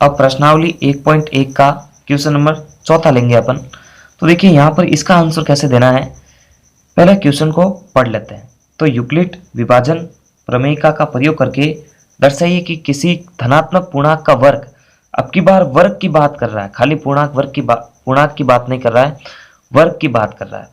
अब प्रश्नावली 1.1 का क्वेश्चन नंबर चौथा लेंगे अपन। तो देखिए यहाँ पर इसका आंसर कैसे देना है, पहले क्वेश्चन को पढ़ लेते हैं। तो यूक्लिड विभाजन प्रमेयिका का प्रयोग करके दर्शाइए कि किसी धनात्मक पूर्णांक का वर्ग, अब की बार वर्ग की बात कर रहा है, खाली पूर्णांक की बात नहीं कर रहा है, वर्ग की बात कर रहा है।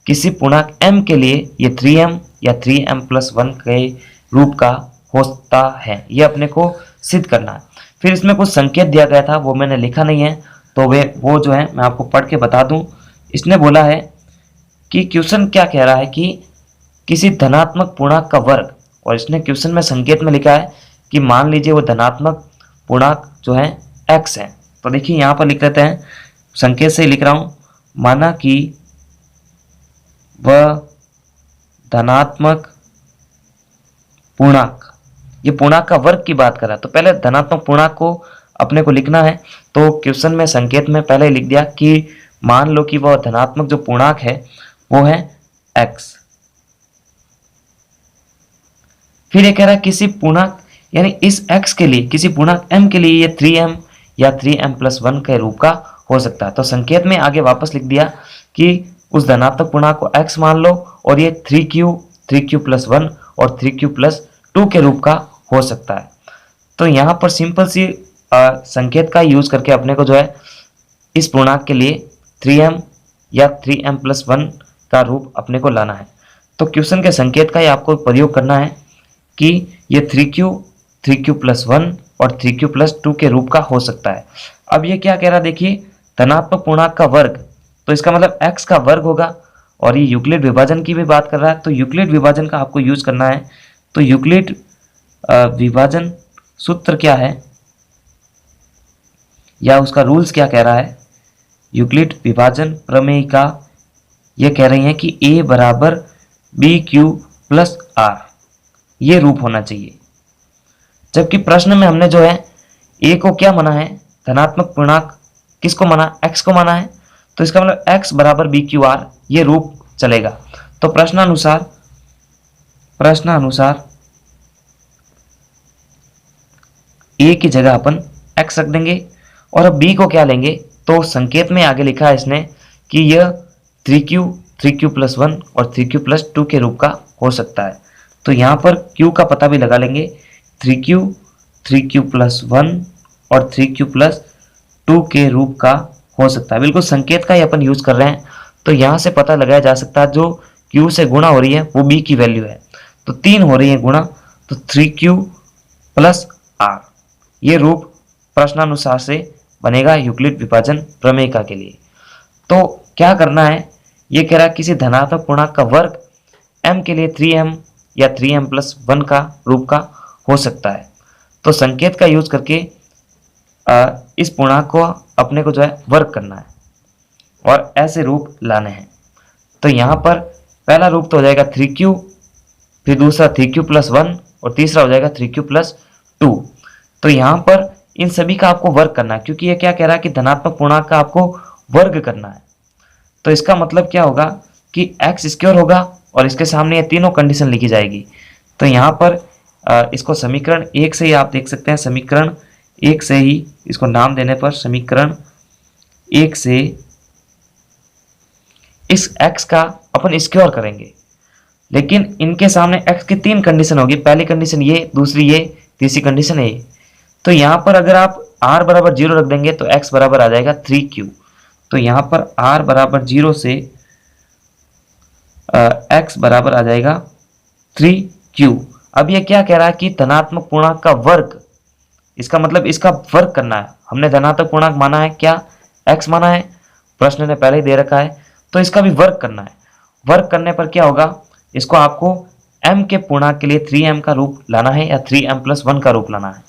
किसी पूर्णांक m के लिए ये 3m या 3m+1 के रूप का होता है, ये अपने को सिद्ध करना है। फिर इसमें कुछ संकेत दिया गया था, वो मैंने लिखा नहीं है, तो वो जो है मैं आपको पढ़ के बता दूं। इसने बोला है कि क्वेश्चन क्या कह रहा है कि किसी धनात्मक पूर्णांक का वर्ग, और इसने क्वेश्चन में संकेत में लिखा है कि मान लीजिए वो धनात्मक पूर्णांक जो है x है। तो देखिए यहाँ पर लिख लेते हैं, संकेत से ही लिख रहा हूं, माना कि वह धनात्मक पूर्णांक, ये पूर्णांक का वर्ग की बात कर रहा है। तो पहले धनात्मक पूर्णांक को अपने को लिखना है, तो क्वेश्चन में संकेत में पहले लिख दिया कि मान लो कि वह धनात्मक जो पूर्णांक है वो है x। फिर ये कह रहा है किसी पूर्णांक यानी इस x के लिए, किसी पूर्णांक m के लिए ये 3m या 3m+1 के रूप का हो सकता है। तो संकेत में आगे वापस लिख दिया कि उस धनात्मक पूर्णांक को x मान लो और ये 3q+1 और 3q+2 के रूप का हो सकता है। तो यहाँ पर सिंपल सी संकेत का यूज करके अपने को जो है इस पूर्णांक के लिए 3m या 3m+1 का रूप अपने को लाना है। तो क्वेश्चन के संकेत का ही आपको प्रयोग करना है कि ये 3q+1 और 3q+2 के रूप का हो सकता है। अब ये क्या कह रहा है, देखिए धनात्मक पूर्णांक का वर्ग, तो इसका मतलब x का वर्ग होगा, और ये यूक्लिड विभाजन की भी बात कर रहा है, तो यूक्लिड विभाजन का आपको यूज करना है। तो यूक्लिड विभाजन सूत्र क्या है या उसका रूल्स क्या कह रहा है, यूक्लिड विभाजन प्रमेयिका ये कह रही है कि a बराबर BQ+R ये रूप होना चाहिए। जबकि प्रश्न में हमने जो है a को क्या माना है, धनात्मक पूर्णांक, किसको माना, x को माना है, तो इसका मतलब x बराबर BQR ये रूप चलेगा। तो प्रश्नानुसार a की जगह अपन x रख देंगे, और अब b को क्या लेंगे, तो संकेत में आगे लिखा है इसने कि यह 3q+1 और 3q+2 के रूप का हो सकता है। तो यहाँ पर q का पता भी लगा लेंगे, 3q+1 और 3q+2 के रूप का हो सकता है। बिल्कुल संकेत का ही अपन यूज कर रहे हैं, तो यहाँ से पता लगाया जा सकता है जो q से गुणा हो रही है वो b की वैल्यू है, तो 3 हो रही है गुणा, तो 3q+r ये रूप प्रश्नानुसार से बनेगा यूक्लिड विभाजन प्रमेयिका के लिए। तो क्या करना है, ये कह रहा है किसी धनात्मक पूर्णांक का वर्ग m के लिए 3m या 3m+1 का रूप का हो सकता है। तो संकेत का यूज करके इस पूर्णांक को अपने को जो है वर्ग करना है और ऐसे रूप लाने हैं। तो यहाँ पर पहला रूप तो हो जाएगा 3q, फिर दूसरा 3q+1 और तीसरा हो जाएगा 3q+2। तो यहाँ पर इन सभी का आपको वर्ग करना है, क्योंकि ये क्या कह रहा है कि धनात्मक पूर्णांक का आपको वर्ग करना है। तो इसका मतलब क्या होगा कि x² होगा और इसके सामने ये तीनों कंडीशन लिखी जाएगी। तो यहाँ पर इसको समीकरण 1 से ही आप देख सकते हैं, समीकरण 1 से ही इसको नाम देने पर समीकरण 1 से इस x का अपन स्क्वायर करेंगे, लेकिन इनके सामने x की 3 कंडीशन होगी, पहली कंडीशन ये, दूसरी ये, तीसरी कंडीशन ये। तो यहाँ पर अगर आप r बराबर 0 रख देंगे तो x बराबर आ जाएगा 3q। तो यहाँ पर r बराबर 0 से x बराबर आ जाएगा 3q। अब ये क्या कह रहा है कि धनात्मक पूर्णांक का वर्ग, इसका मतलब इसका वर्ग करना है। हमने धनात्मक पूर्णांक माना है क्या, x माना है, प्रश्न ने पहले ही दे रखा है, तो इसका भी वर्ग करना है। वर्ग करने पर क्या होगा, इसको आपको m के पूर्णांक के लिए 3m का रूप लाना है या 3m+1 का रूप लाना है।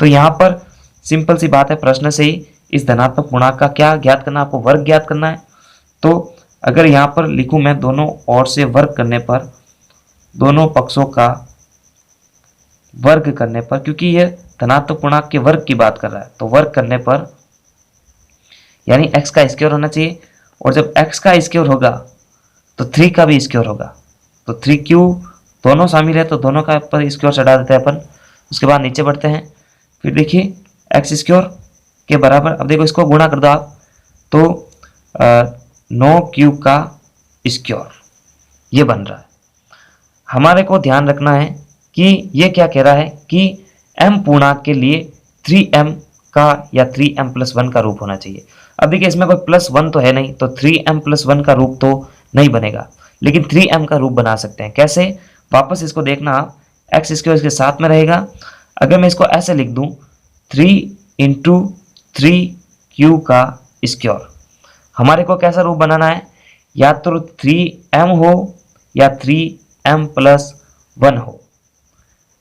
तो यहाँ पर सिंपल सी बात है, प्रश्न से ही इस धनात्मक पूर्णांक का क्या ज्ञात करना है, आपको वर्ग ज्ञात करना है। तो अगर यहाँ पर लिखूं मैं दोनों ओर से वर्ग करने पर, दोनों पक्षों का वर्ग करने पर, क्योंकि यह धनात्मक पूर्णांक के वर्ग की बात कर रहा है, तो वर्ग करने पर यानी x का स्क्वायर होना चाहिए, और जब x का स्क्वायर होगा तो 3 का भी स्क्वायर होगा। तो 3q दोनों शामिल है, तो दोनों का पर स्क्वायर चढ़ा देते हैं अपन। उसके बाद नीचे बढ़ते हैं, फिर देखिए x स्क्वायर के बराबर, अब देखो इसको गुणा कर दो आप, तो 9 क्यूब का स्क्वायर ये बन रहा है। हमारे को ध्यान रखना है कि ये क्या कह रहा है कि m पूर्णांक के लिए 3m का या 3m+1 का रूप होना चाहिए। अब देखिए इसमें कोई +1 तो है नहीं, तो 3m+1 का रूप तो नहीं बनेगा, लेकिन 3m का रूप बना सकते हैं। कैसे? वापस इसको देखना आप, एक्स स्क्वायर इसके साथ में रहेगा। अगर मैं इसको ऐसे लिख दूं 3 × 3q का स्क्वायर, हमारे को कैसा रूप बनाना है? या तो 3m हो या 3m+1 हो।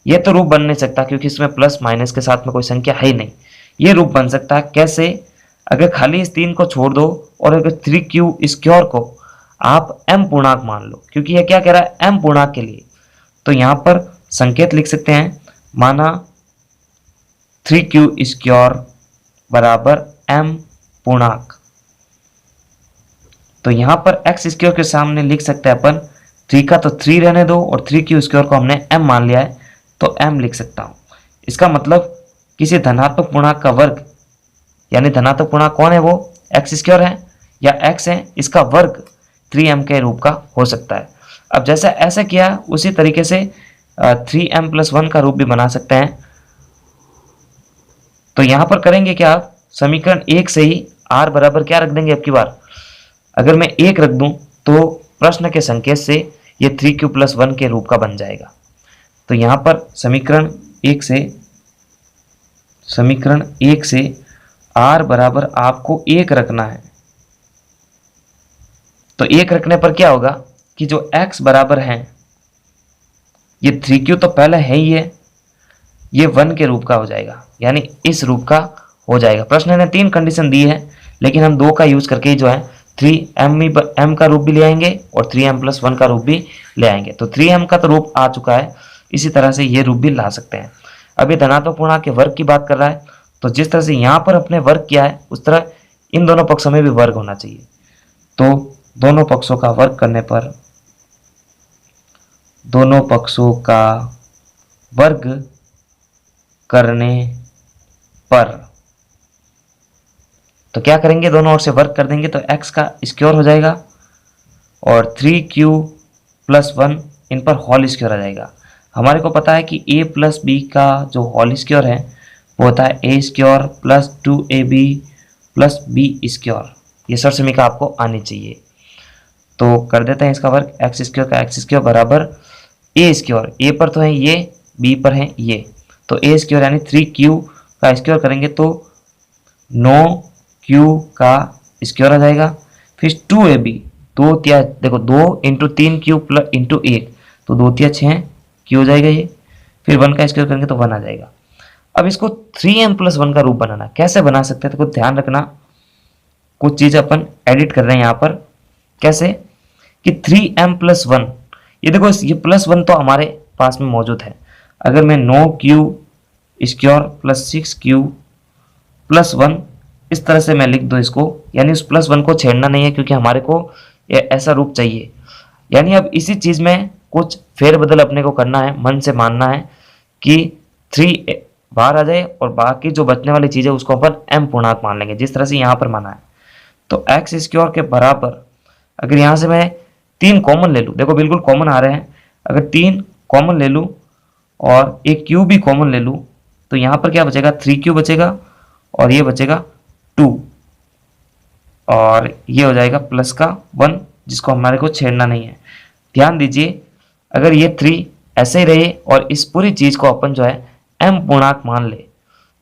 ये तो रूप बन नहीं सकता क्योंकि इसमें प्लस माइनस के साथ में कोई संख्या है ही नहीं। ये रूप बन सकता है कैसे? अगर खाली इस 3 को छोड़ दो और अगर 3q स्क्वायर को आप m पूर्णांक मान लो, क्योंकि ये क्या कह रहा है? m पूर्णांक के लिए, तो यहां पर संकेत लिख सकते हैं, माना 3q स्क्वायर बराबर m पूर्णांक। तो यहां पर x स्क्वायर के सामने लिख सकते हैं अपन 3 का तो 3 रहने दो और 3q स्क्वायर को हमने m मान लिया है तो m लिख सकता हूं। इसका मतलब किसी धनात्मक पूर्णांक का वर्ग, यानी धनात्मक पूर्णांक कौन है? वो एक्स स्क्वायर है या x है, इसका वर्ग 3m के रूप का हो सकता है। अब जैसा ऐसा किया उसी तरीके से 3m+1 का रूप भी बना सकते हैं। तो यहां पर करेंगे क्या? आप समीकरण 1 से ही r बराबर क्या रख देंगे? अब की बार अगर मैं 1 रख दूं तो प्रश्न के संकेत से ये 3q+1 के रूप का बन जाएगा। तो यहां पर समीकरण 1 से r बराबर आपको 1 रखना है। तो 1 रखने पर क्या होगा कि जो x बराबर है, ये 3q तो पहले है ही है, ये 1 के रूप का हो जाएगा, यानी इस रूप का हो जाएगा। प्रश्न ने 3 कंडीशन दी है, लेकिन हम 2 का यूज करके जो है 3m का रूप भी ले आएंगे और 3m+1 का रूप भी ले आएंगे। तो 3m का तो रूप आ चुका है, इसी तरह से ये रूप भी ला सकते हैं। अब ये धनात्मक पूर्णांक के वर्ग की बात कर रहा है, तो जिस तरह से यहाँ पर अपने वर्ग किया है उस तरह इन दोनों पक्षों में भी वर्ग होना चाहिए। तो दोनों पक्षों का वर्ग करने पर, दोनों पक्षों का वर्ग करने पर, तो क्या करेंगे? दोनों ओर से वर्ग कर देंगे तो x का स्क्वायर हो जाएगा और 3q+1 इन पर होल स्क्वायर आ जाएगा। हमारे को पता है कि a + b का जो होल स्क्वायर है वो होता है a² + 2ab + b स्क्वायर। ये सर समीकरण आपको आनी चाहिए। तो कर देते हैं इसका वर्ग, एक्स स्क्वायर का एक्स स्क्वायर बराबर a स्क्वायर, a पर तो है ये, b पर है ये, तो a स्क्वायर यानी 3q का स्क्वायर करेंगे तो 9q का स्क्वायर आ जाएगा। फिर 2ab, 2 तिया देखो 2 × 3q + 1, तो 2 तिया 6 q हो जाएगा ये। फिर 1 का स्क्वायर करेंगे तो 1 आ जाएगा। अब इसको 3m+1 का रूप बनाना, कैसे बना सकते हैं? तो कुछ ध्यान रखना, कुछ चीज अपन एडिट कर रहे हैं यहाँ पर। कैसे कि 3m+1, ये देखो ये +1 तो हमारे पास में मौजूद है। अगर मैं 9q स्क्वायर + 6q + 1 इस तरह से मैं लिख दूं इसको, यानी उस +1 को छेड़ना नहीं है क्योंकि हमारे को ऐसा रूप चाहिए। यानी अब इसी चीज में कुछ फेरबदल अपने को करना है, मन से मानना है कि 3 बाहर आ जाए और बाकी जो बचने वाली चीज है उसको अपन m पूर्णांक मान लेंगे, जिस तरह से यहाँ पर माना है। तो एक्स स्क्वायर के बराबर, अगर यहाँ से मैं 3 कॉमन ले लूँ, देखो बिल्कुल कॉमन आ रहे हैं, अगर 3 कॉमन ले लूँ और एक क्यू भी कॉमन ले लूँ तो यहाँ पर क्या बचेगा? 3q बचेगा और ये बचेगा 2 और ये हो जाएगा प्लस का 1 जिसको हमारे को छेड़ना नहीं है। ध्यान दीजिए, अगर ये 3 ऐसे ही रहे और इस पूरी चीज को अपन जो है m पूर्णांक मान ले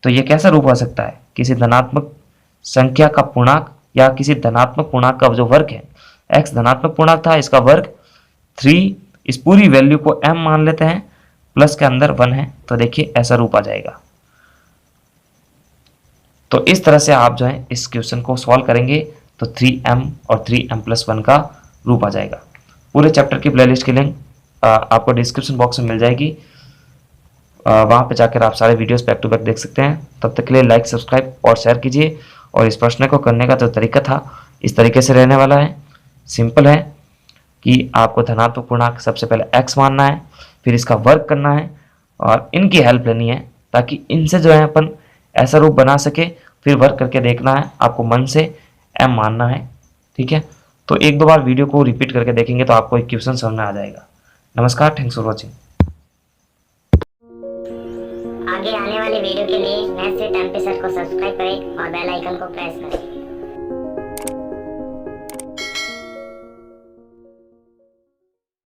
तो ये कैसा रूप हो सकता है? किसी धनात्मक संख्या का पूर्णांक या किसी धनात्मक पूर्णांक का जो वर्ग है, x धनात्मक पूर्णांक था, इसका वर्ग 3, इस पूरी वैल्यू को m मान लेते हैं, प्लस के अंदर 1 है, तो देखिए ऐसा रूप आ जाएगा। तो इस तरह से आप जो है इस क्वेश्चन को सॉल्व करेंगे तो 3m और 3m+1 का रूप आ जाएगा। पूरे चैप्टर की प्लेलिस्ट की लिंक आपको डिस्क्रिप्शन बॉक्स में मिल जाएगी, वहां पे जाकर आप सारे वीडियोस बैक टू बैक देख सकते हैं। तब तक के लिए लाइक, सब्सक्राइब और शेयर कीजिए। और इस प्रश्न को करने का जो तरीका था इस तरीके से रहने वाला है। सिंपल है कि आपको धनात्मक पूर्णांक सबसे पहले x मानना है, फिर इसका वर्ग करना है और इनकी हेल्प लेनी है ताकि इनसे जो है अपन ऐसा रूप बना सके, फिर वर्क करके देखना है, आपको मन से m मानना है, ठीक है। तो एक दो बार वीडियो को रिपीट करके देखेंगे तो आपको इक्वेशन समझ में आ जाएगा। नमस्कार, थैंक्स फॉर वॉचिंग। आगे आने वाले वीडियो के लिए मैथ्स विद एमपी सर को सब्सक्राइब करें और बेल आइकन को प्रेस करें।